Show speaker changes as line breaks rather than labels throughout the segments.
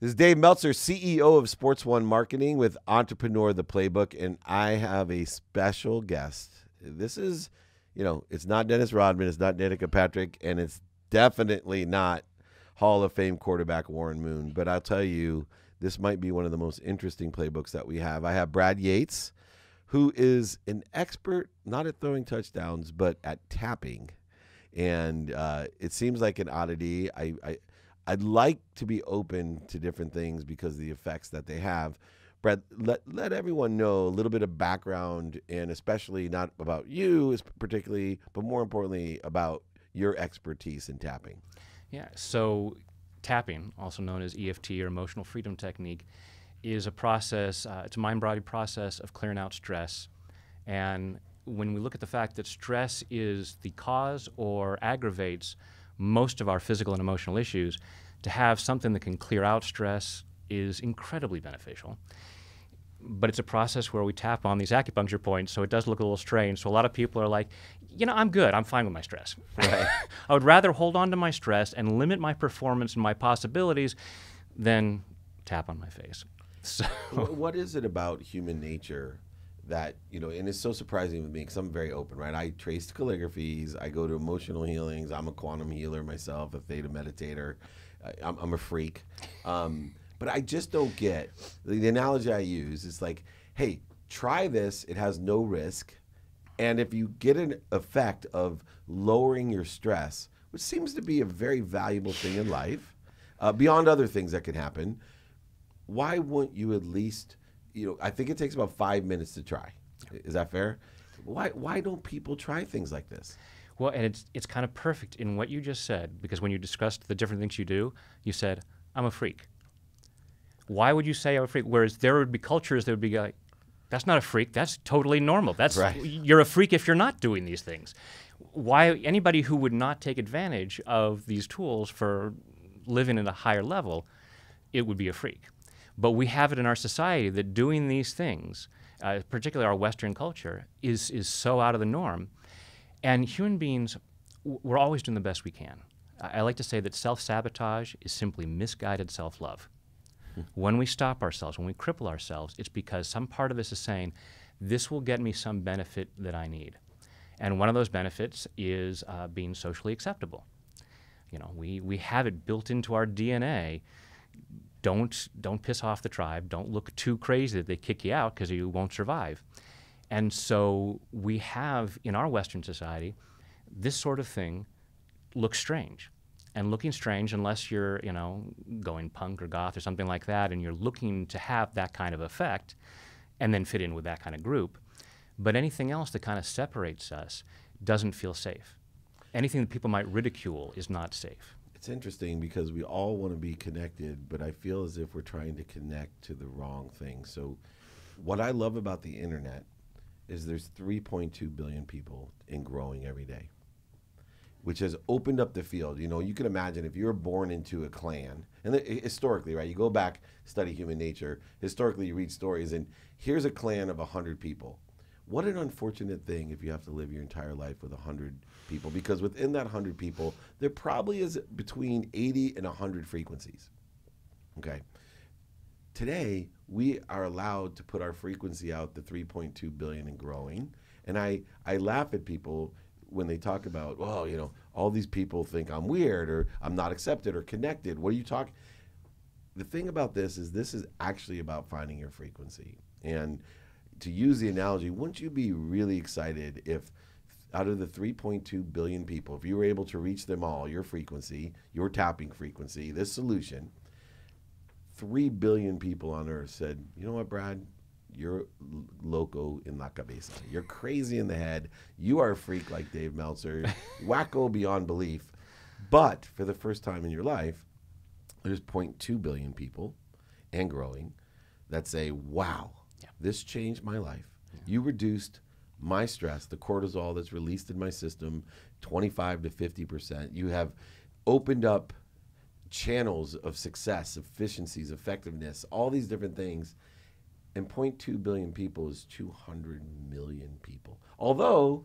This is Dave Meltzer, CEO of Sports One Marketing with Entrepreneur The Playbook, and I have a special guest. This is, it's not Dennis Rodman, it's not Danica Patrick, and it's definitely not Hall of Fame quarterback Warren Moon. But I'll tell you, this might be one of the most interesting playbooks that we have. I have Brad Yates, who is an expert, not at throwing touchdowns, but at tapping. And it seems like an oddity. I'd like to be open to different things because of the effects that they have. Brad, let everyone know a little bit of background, and especially not about you particularly, but more importantly about your expertise in tapping.
Yeah, so tapping, also known as EFT or emotional freedom technique, is a process, it's a mind-body process of clearing out stress. And when we look at the fact that stress is the cause or aggravates most of our physical and emotional issues, to have something that can clear out stress is incredibly beneficial. But it's a process where we tap on these acupuncture points, so it does look a little strange. So a lot of people are like, I'm good, I'm fine with my stress. Right. I would rather hold on to my stress and limit my performance and my possibilities than tap on my face. So
what is it about human nature that, and it's so surprising with me because I'm very open, right? I trace calligraphies, I go to emotional healings, I'm a quantum healer myself, a theta meditator, I'm a freak. But I just don't get, the analogy I use is like, hey, try this, it has no risk, and if you get an effect of lowering your stress, which seems to be a very valuable thing in life, beyond other things that could happen, why wouldn't you at least, I think it takes about 5 minutes to try. Is that fair? Why don't people try things like this?
Well, and it's kind of perfect in what you just said, because when you discussed the different things you do, you said, I'm a freak. Why would you say I'm a freak? Whereas there would be cultures that would be like, that's not a freak, that's totally normal. That's right. You're a freak if you're not doing these things. Why anybody who would not take advantage of these tools for living at a higher level, it would be a freak. But we have it in our society that doing these things, particularly our Western culture, is so out of the norm. And human beings, we're always doing the best we can. I like to say that self-sabotage is simply misguided self-love. When we stop ourselves, when we cripple ourselves, it's because some part of us is saying, this will get me some benefit that I need. And one of those benefits is being socially acceptable. We have it built into our DNA. Don't piss off the tribe. Don't look too crazy that they kick you out because you won't survive. And so we have, in our Western society, this sort of thing looks strange. And looking strange, unless you're, going punk or goth or something like that, and you're looking to have that kind of effect and then fit in with that kind of group. But anything else that kind of separates us doesn't feel safe. Anything that people might ridicule is not safe.
It's interesting because we all want to be connected, but I feel as if we're trying to connect to the wrong thing. So what I love about the internet is there's 3.2 billion people and growing every day, which has opened up the field. You can imagine if you were born into a clan, and historically, right, you go back, study human nature, historically you read stories, and here's a clan of 100 people. What an unfortunate thing if you have to live your entire life with 100 people, because within that 100 people, there probably is between 80 and 100 frequencies, okay? Today, we are allowed to put our frequency out to 3.2 billion and growing, and I laugh at people when they talk about, all these people think I'm weird or I'm not accepted or connected. What are you talking? The thing about this is actually about finding your frequency. And to use the analogy, wouldn't you be really excited if out of the 3.2 billion people, if you were able to reach them all, your frequency, your tapping frequency, this solution, 3 billion people on earth said, you know what, Brad? You're loco in la cabeza. You're crazy in the head. You are a freak like Dave Meltzer. Wacko beyond belief. But for the first time in your life, there's 0.2 billion people and growing that say, wow, this changed my life. Yeah. You reduced my stress, the cortisol that's released in my system, 25 to 50%. You have opened up channels of success, efficiencies, effectiveness, all these different things. And 0.2 billion people is 200 million people. Although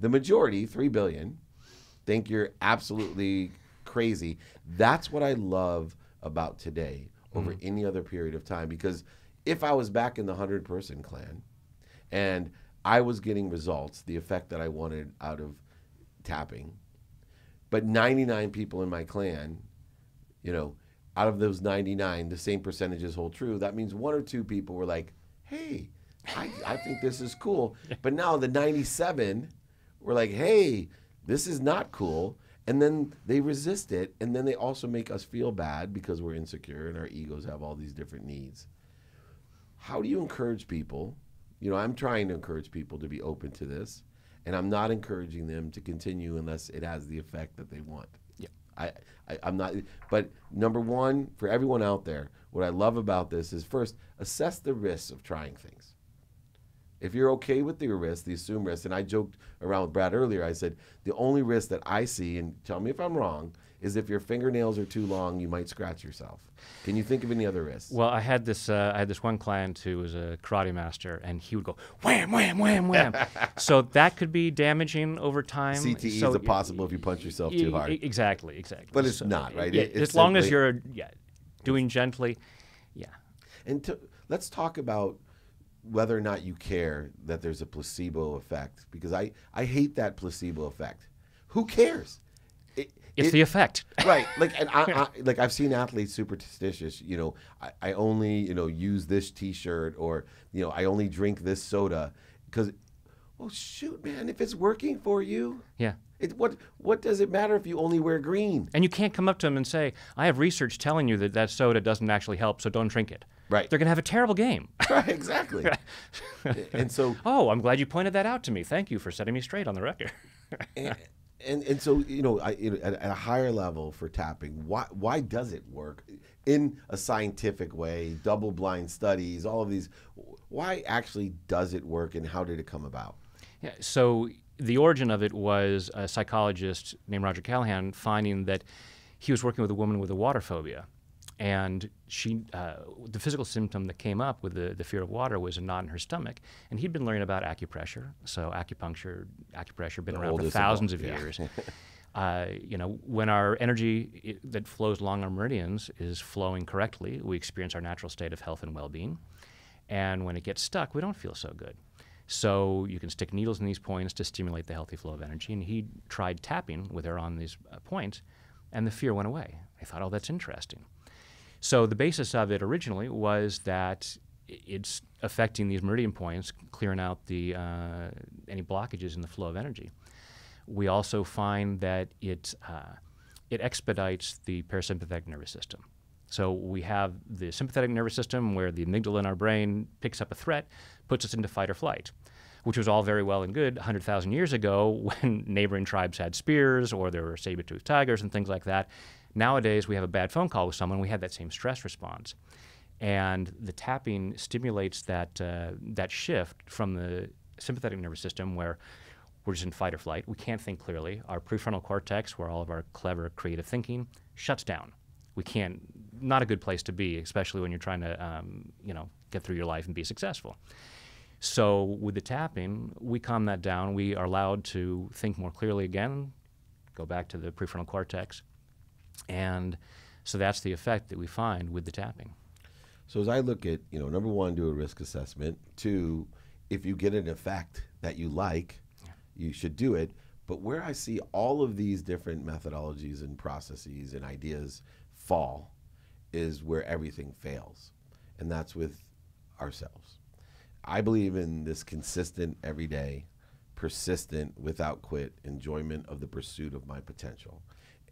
the majority, 3 billion, think you're absolutely crazy. That's what I love about today. over any other period of time. Because if I was back in the 100-person clan and I was getting results, the effect that I wanted out of tapping, but 99 people in my clan, you know, out of those 99, the same percentages hold true. That means 1 or 2 people were like, hey, I think this is cool. But now the 97 were like, hey, this is not cool. And then they resist it. And then they also make us feel bad because we're insecure and our egos have all these different needs. How do you encourage people? You know, I'm trying to encourage people to be open to this. And I'm not encouraging them to continue unless it has the effect that they want. Yeah. I'm not, but number one, for everyone out there, what I love about this is first, assess the risks of trying things. If you're okay with the risk, the assumed risk, and I joked around with Brad earlier, I said, the only risk that I see, and tell me if I'm wrong, is if your fingernails are too long, you might scratch yourself. Can you think of any other risks?
Well, I had this one client who was a karate master, and he would go wham, wham, wham, wham. So that could be damaging over time.
CTE
so
is possible if you punch yourself too hard.
Exactly.
But it's not, right?
Yeah,
It's
as long as
simply,
you're doing gently, yeah.
And let's talk about whether or not you care that there's a placebo effect, because I hate that placebo effect. Who cares?
It's the effect.
Right. Like, and like I've seen athletes superstitious, you know, I only, you know, use this T-shirt, or, you know, I only drink this soda because, well, shoot, man, if it's working for you.
Yeah.
What does it matter if you only wear green?
And you can't come up to them and say, I have research telling you that soda doesn't actually help, so don't drink it.
Right.
They're going to have a terrible game.
Right, exactly. And so.
Oh, I'm glad you pointed that out to me. Thank you for setting me straight on the record.
And so, you know, at a higher level for tapping, why does it work in a scientific way, double-blind studies, all of these? Why actually does it work, and how did it come about?
Yeah, so the origin of it was a psychologist named Roger Callahan finding that he was working with a woman with a water phobia. And the physical symptom that came up with the fear of water was a knot in her stomach. And he'd been learning about acupressure. So acupressure been around for thousands of years. You know, when our energy that flows along our meridians is flowing correctly, we experience our natural state of health and well-being. And when it gets stuck, we don't feel so good. So you can stick needles in these points to stimulate the healthy flow of energy. And he tried tapping with her on these points, and the fear went away. I thought, oh, that's interesting. So the basis of it originally was that it's affecting these meridian points, clearing out any blockages in the flow of energy. We also find that it expedites the parasympathetic nervous system. So we have the sympathetic nervous system where the amygdala in our brain picks up a threat, puts us into fight or flight, which was all very well and good 100,000 years ago when neighboring tribes had spears or there were saber-toothed tigers and things like that. Nowadays, we have a bad phone call with someone, we have that same stress response. And the tapping stimulates that shift from the sympathetic nervous system where we're just in fight or flight. We can't think clearly. Our prefrontal cortex, where all of our clever, creative thinking, shuts down. Not a good place to be, especially when you're trying to, get through your life and be successful. So with the tapping, we calm that down. We are allowed to think more clearly again, go back to the prefrontal cortex. And so that's the effect that we find with the tapping.
So as I look at, number one, do a risk assessment. 2, if you get an effect that you like, you should do it. But where I see all of these different methodologies and processes and ideas fall is where everything fails. And that's with ourselves. I believe in this consistent, everyday, persistent, without quit enjoyment of the pursuit of my potential.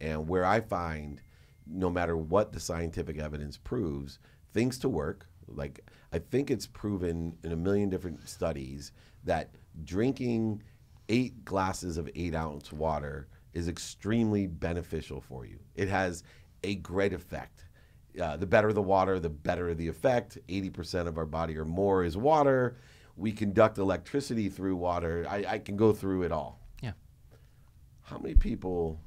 And where I find, no matter what the scientific evidence proves, things to work, like I think it's proven in a million different studies that drinking 8 glasses of 8-ounce water is extremely beneficial for you. It has a great effect. The better the water, the better the effect. 80% of our body or more is water. We conduct electricity through water. I can go through it all.
Yeah.
How many people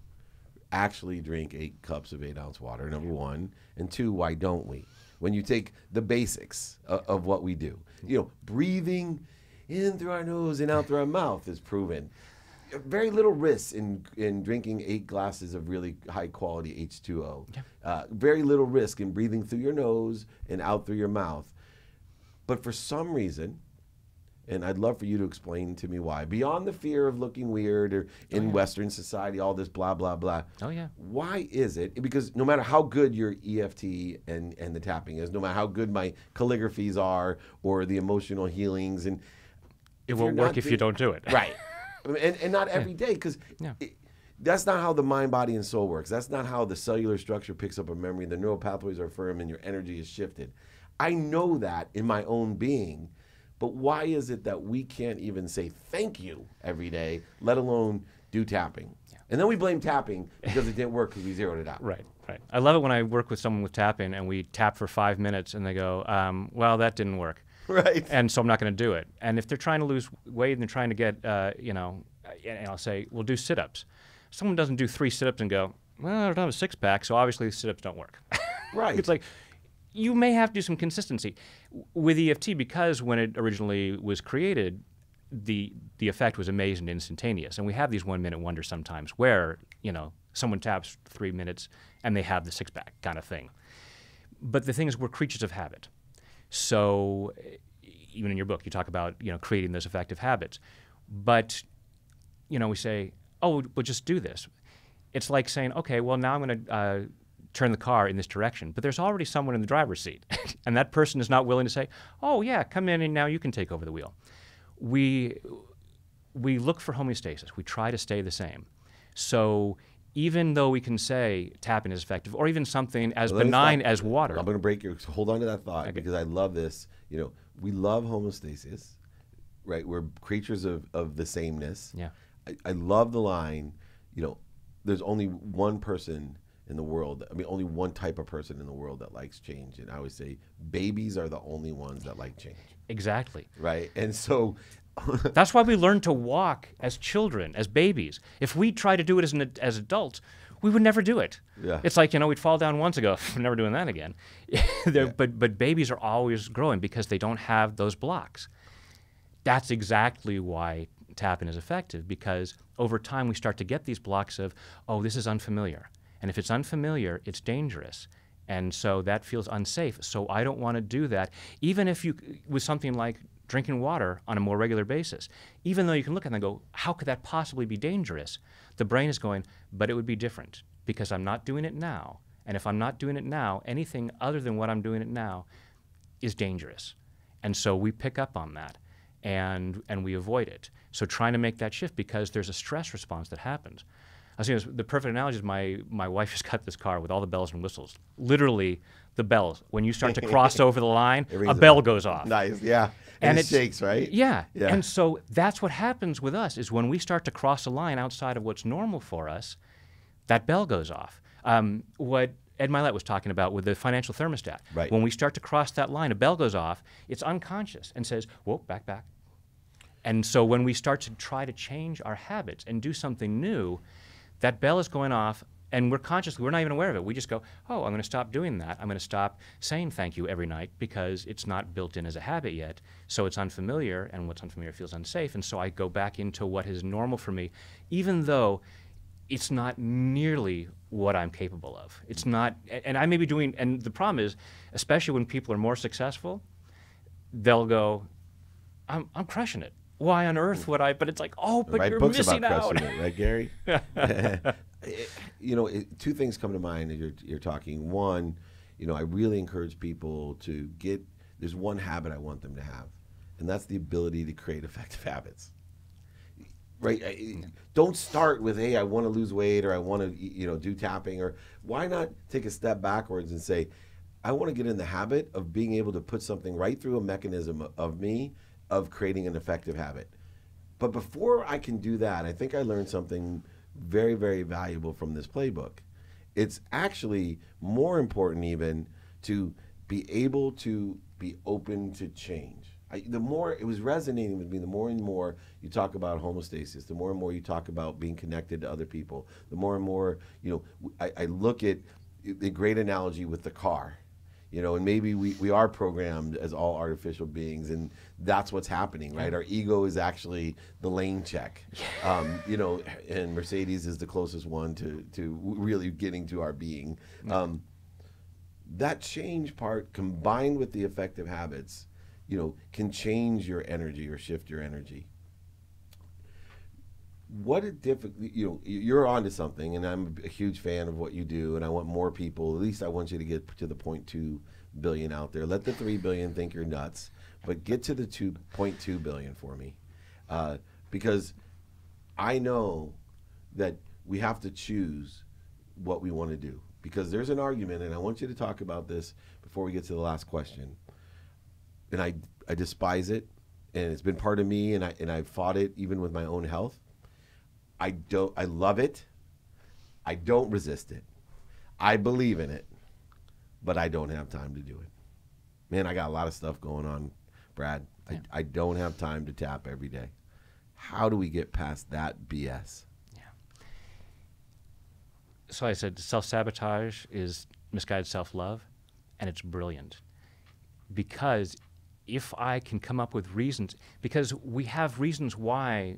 actually drink 8 cups of 8-ounce water, number one? And 2, why don't we? When you take the basics of what we do. Breathing in through our nose and out through our mouth is proven. very little risk in drinking 8 glasses of really high quality H2O.
Yeah.
Very little risk in breathing through your nose and out through your mouth. But for some reason, and I'd love for you to explain to me why, beyond the fear of looking weird or in Western society, all this blah, blah, blah.
Oh, yeah.
Why is it? Because no matter how good your EFT and the tapping is, no matter how good my calligraphies are or the emotional healings, and
it won't work if you don't do it.
Right. And not every day, because that's not how the mind, body, and soul works. That's not how the cellular structure picks up a memory. The neural pathways are firm and your energy is shifted. I know that in my own being, but why is it that we can't even say thank you every day, let alone do tapping? Yeah. And then we blame tapping because it didn't work because we zeroed it out.
Right. I love it when I work with someone with tapping and we tap for 5 minutes and they go, well, that didn't work.
Right.
And so I'm not going to do it. And if they're trying to lose weight and they're trying to get, and I'll say, well, do sit-ups. Someone doesn't do 3 sit-ups and go, well, I don't have a 6-pack, so obviously sit-ups don't work.
Right.
It's like, you may have to do some consistency. With EFT, because when it originally was created, the effect was amazing and instantaneous. And we have these 1-minute wonders sometimes where, someone taps 3 minutes and they have the 6-pack kind of thing. But the thing is, we're creatures of habit. So even in your book, you talk about, creating those effective habits. But, we say, oh, we'll just do this. It's like saying, okay, well, now I'm going to turn the car in this direction. But there's already someone in the driver's seat. And that person is not willing to say, oh, yeah, come in and now you can take over the wheel. We look for homeostasis. We try to stay the same. So even though we can say tapping is effective, or even something as benign as water.
I'm going to break your, hold on to that thought, because I love this. We love homeostasis, right? We're creatures of the sameness.
Yeah.
I love the line, there's only one person in the world, only one type of person in the world that likes change. And I always say babies are the only ones that like change.
Exactly.
Right. And so
that's why we learn to walk as children, as babies. If we try to do it as adults, we would never do it.
Yeah.
It's like, we'd fall down once ago, we're never doing that again. But babies are always growing because they don't have those blocks. That's exactly why tapping is effective, because over time we start to get these blocks of, oh, this is unfamiliar. And if it's unfamiliar, it's dangerous. And so that feels unsafe. So I don't want to do that. Even if with something like drinking water on a more regular basis, even though you can look at it and go, how could that possibly be dangerous? The brain is going, but it would be different because I'm not doing it now. And if I'm not doing it now, anything other than what I'm doing it now is dangerous. And so we pick up on that and we avoid it. So trying to make that shift, because there's a stress response that happens. I was thinking the perfect analogy is my wife has got this car with all the bells and whistles. Literally, the bells. When you start to cross over the line, a bell goes off.
Nice, yeah. And it shakes, right?
Yeah. And so that's what happens with us, is when we start to cross a line outside of what's normal for us, that bell goes off. What Ed Milet was talking about with the financial thermostat.
Right.
When we start to cross that line, a bell goes off, it's unconscious and says, whoa, back. And so when we start to try to change our habits and do something new, that bell is going off, and we're not even aware of it. We just go, oh, I'm going to stop doing that. I'm going to stop saying thank you every night because it's not built in as a habit yet. So it's unfamiliar, and what's unfamiliar feels unsafe. And so I go back into what is normal for me, even though it's not nearly what I'm capable of. It's not, and I may be doing, and the problem is, especially when people are more successful, they'll go, I'm crushing it. Why on earth would I? But it's like, oh, but you're missing out.
It, right, Gary? Two things come to mind as you're talking. One, I really encourage people to there's one habit I want them to have, and that's the ability to create effective habits. Right? Don't start with, hey, I want to lose weight, or I want to, do tapping, or why not take a step backwards and say, I want to get in the habit of being able to put something right through a mechanism of me of creating an effective habit. But before I can do that, I think I learned something very, very valuable from this playbook. It's actually more important even to be able to be open to change. The more it was resonating with me, the more and more you talk about homeostasis, the more and more you talk about being connected to other people, the more and more, I look at the great analogy with the car. You know, and maybe we are programmed as all artificial beings, and that's what's happening, right? Our ego is actually the lane check, you know, and Mercedes is the closest one to really getting to our being. That change part combined with the effective habits, you know, can change your energy or shift your energy. What a difficult, you know, you're onto something, and I'm a huge fan of what you do, and I want more people, at least I want you to get to the 0.2 billion out there. Let the 3 billion think you're nuts, but get to the 2.2 billion for me. Because I know that we have to choose what we want to do. Because there's an argument, and I want you to talk about this before we get to the last question. And I despise it, and it's been part of me, and I've fought it even with my own health. I love it. I don't resist it. I believe in it, but I don't have time to do it. Man, I got a lot of stuff going on, Brad. Yeah. I don't have time to tap every day. How do we get past that BS?
Yeah. So I said self-sabotage is misguided self-love, and it's brilliant. Because if I can come up with reasons, because we have reasons why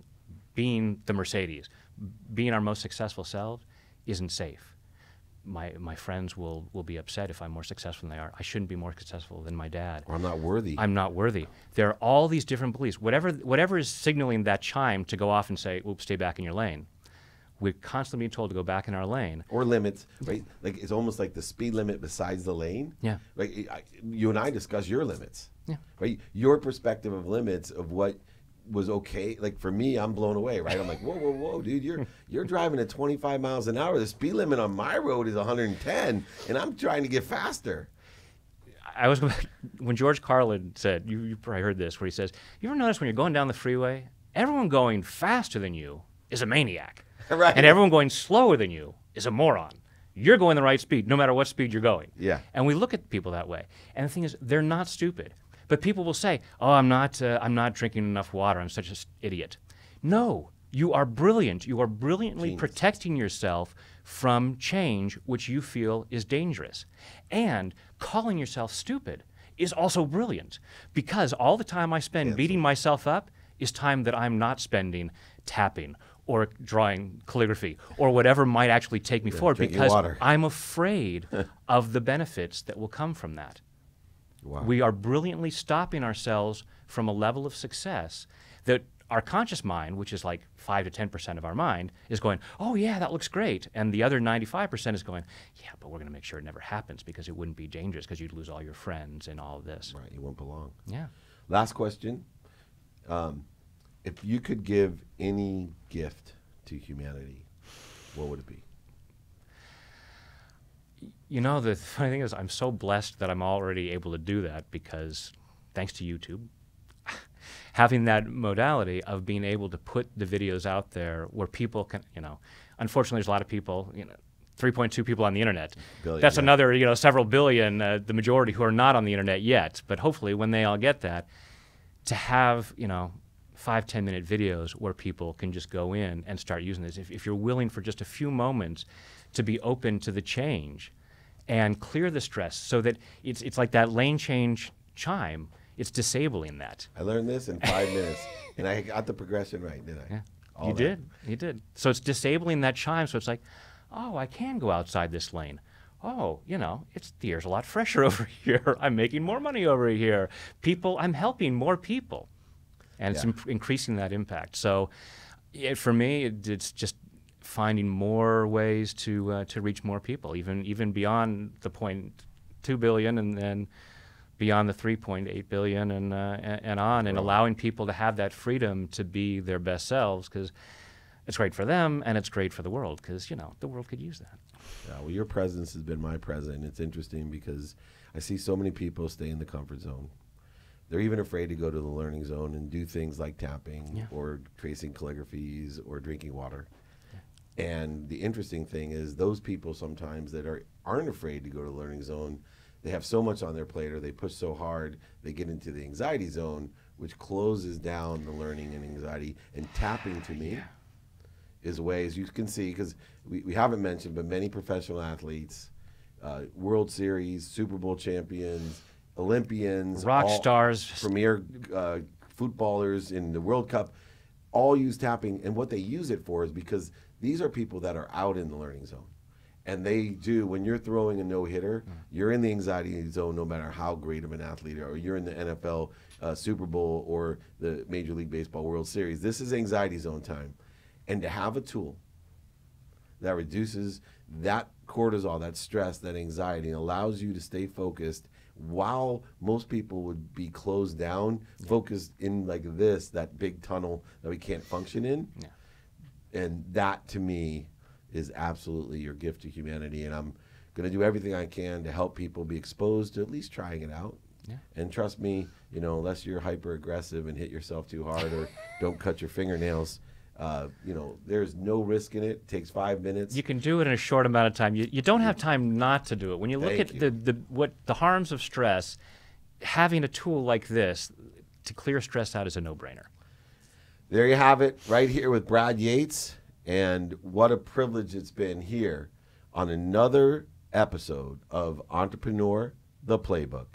being the Mercedes, being our most successful selves, isn't safe. My friends will be upset if I'm more successful than they are. I shouldn't be more successful than my dad.
Or I'm not worthy.
I'm not worthy. There are all these different beliefs. Whatever is signaling that chime to go off and say, oops, stay back in your lane. We're constantly being told to go back in our lane.
Or limits, right? Like it's almost like the speed limit besides the lane.
Yeah.
Like you and I discuss your limits.
Yeah.
Right? Your perspective of limits of what was okay. Like for me, I'm blown away, right? I'm like, whoa, dude, you're driving at 25 miles an hour. The speed limit on my road is 110, and I'm trying to get faster.
I was when George Carlin said, you probably heard this, where he says, you ever notice when you're going down the freeway, everyone going faster than you is a maniac.
Right.
And everyone going slower than you is a moron. You're going the right speed, no matter what speed you're going.
Yeah.
And we look at people that way. And the thing is, they're not stupid. But people will say, oh, I'm not drinking enough water. I'm such an idiot. No, you are brilliant. You are brilliantly
Genius.
Protecting yourself from change, which you feel is dangerous. And calling yourself stupid is also brilliant, because all the time I spend beating myself up is time that I'm not spending tapping or drawing calligraphy or whatever might actually take me forward, because I'm afraid of the benefits that will come from that.
Wow.
We are brilliantly stopping ourselves from a level of success that our conscious mind, which is like 5 to 10% of our mind, is going, oh yeah, that looks great. And the other 95% is going, yeah, but we're going to make sure it never happens, because it wouldn't be dangerous, because you'd lose all your friends and all of this.
Right, you won't belong.
Yeah.
Last question. If you could give any gift to humanity, what would it be?
You know, the funny thing is, I'm so blessed that I'm already able to do that, because thanks to YouTube, having that modality of being able to put the videos out there where people can, you know, unfortunately there's a lot of people, you know, 3.2 people on the internet.
Billion,
that's another, you know, several billion, the majority who are not on the internet yet. But hopefully when they all get that, to have, you know, 5-10 minute videos where people can just go in and start using this. If you're willing for just a few moments to be open to the change and clear the stress, so that it's like that lane change chime. It's disabling that.
I learned this in 5 minutes, and I got the progression right, didn't I?
Yeah. You did. So it's disabling that chime, so it's like, oh, I can go outside this lane. Oh, you know, the air's a lot fresher over here. I'm making more money over here. I'm helping more people. And it's increasing that impact. So for me, it's just finding more ways to reach more people, even beyond the 0.2 billion and then beyond the 3.8 billion and on, and allowing people to have that freedom to be their best selves, because it's great for them and it's great for the world, because, you know, the world could use that.
Yeah, well, your presence has been my present. It's interesting because I see so many people stay in the comfort zone. They're even afraid to go to the learning zone and do things like tapping or tracing calligraphies or drinking water. Yeah. And the interesting thing is those people sometimes that aren't afraid to go to the learning zone, they have so much on their plate, or they push so hard, they get into the anxiety zone, which closes down the learning and anxiety. And tapping, to me, is a way, as you can see, because we haven't mentioned, but many professional athletes World Series, Super Bowl champions, Olympians,
Rock
all
stars.
premier footballers in the World Cup, all use tapping. And what they use it for is because these are people that are out in the learning zone. And they do, when you're throwing a no-hitter, you're in the anxiety zone no matter how great of an athlete you are, or you're in the NFL Super Bowl or the Major League Baseball World Series. This is anxiety zone time. And to have a tool that reduces that cortisol, that stress, that anxiety, and allows you to stay focused while most people would be closed down, focused in like this, that big tunnel that we can't function in. Yeah. And that, to me, is absolutely your gift to humanity. And I'm going to do everything I can to help people be exposed to at least trying it out. Yeah. And trust me, you know, unless you're hyper aggressive and hit yourself too hard or don't cut your fingernails, you know, there's no risk in it. It takes 5 minutes.
You can do it in a short amount of time. You don't have time not to do it. When you look at the harms of stress, having a tool like this to clear stress out is a no-brainer.
There you have it, right here with Brad Yates. And what a privilege it's been here on another episode of Entrepreneur The Playbook.